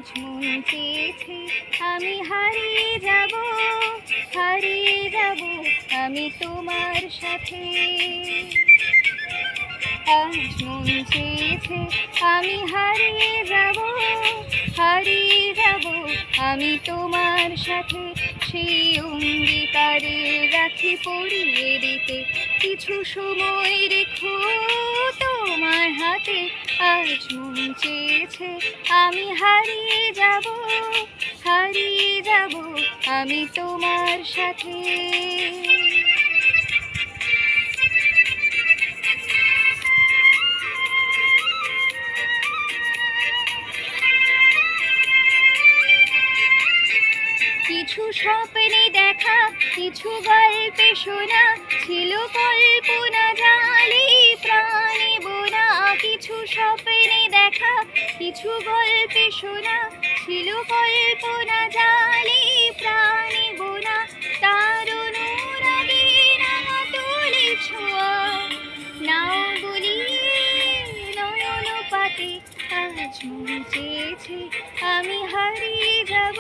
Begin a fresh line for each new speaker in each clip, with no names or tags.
আজ মন চেয়েছে আমি হারিয়ে যাব, হারিয়ে যাব আমি তোমার সাথে। আজ মন চেয়েছে আমি হারিয়ে যাব, হারিয়ে যাব আমি তোমার সাথে। সেই অঙ্গীকারে রাখি পড়িয়ে দিতে, কিছু সময় রেখো তোমার হাতে। আজ মন চেয়েছে আমি হারিয়ে যাব, হারিয়ে যাব আমি তোমার সাথে। কিছু স্বপ্নে দেখা, কিছু গল্পে শোনা, ছিল কল্পনা জালে প্রাণে বোনা। কিছু স্বপ্নে দেখা, কিছু গল্পে শোনা, ছিল কল্পনা জালে প্রাণে বোনা। তার অনুরাগে নানা তোলে ছোঁয়া, নাও বলিয়ে নয়ন পাতে। আজ মন চেয়েছে আমি হারিয়ে যাব,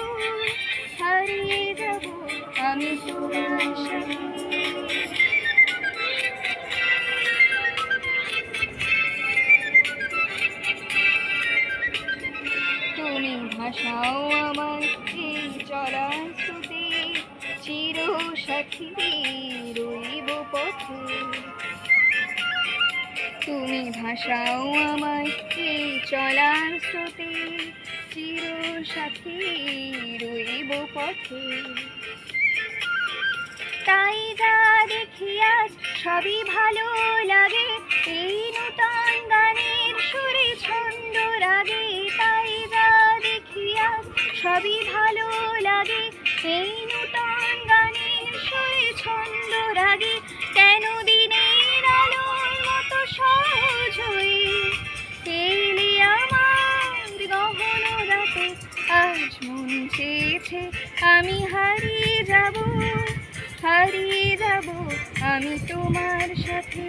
হারিয়ে যাব আমি তোমার সাথে। তুমি ভাসাও আমার এই চলার স্রোতে, চির সাথী রইব পথে। তুমি ভাসাও আমার এই চলার স্রোতে, চির সাথী রইব পথে। তাই যা দেখি আজ সবই ভালো লাগে, এই নূতন গানের সুরে ছন্দ রাগে। তাই যা দেখি আজ সবই ভালো লাগে, এই নূতন গানের সুরে ছন্দ রাগে। কেন দিনের আলোর মতো সহজ হয়ে এলি আমার গহন রাতে। আজ মন চেয়েছে আমি হারিয়ে যাব, হারিয়ে যাব আমি তোমার সাথে।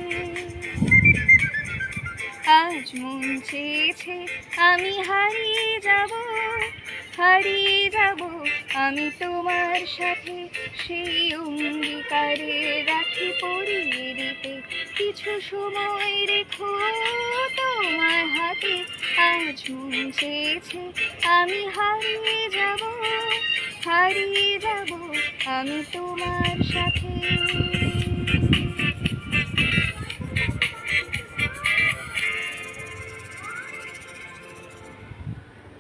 আজ মন চেয়েছে আমি হারিয়ে যাব, হারিয়ে যাব আমি তোমার সাথে। সেই অঙ্গীকারে রাখি পড়িয়ে দিতে, কিছু সময় রেখো তোমার হাতে। আজ মন চেয়েছে আমি হারিয়ে যাব, হারিয়ে যাব আমি তোমার সাথে।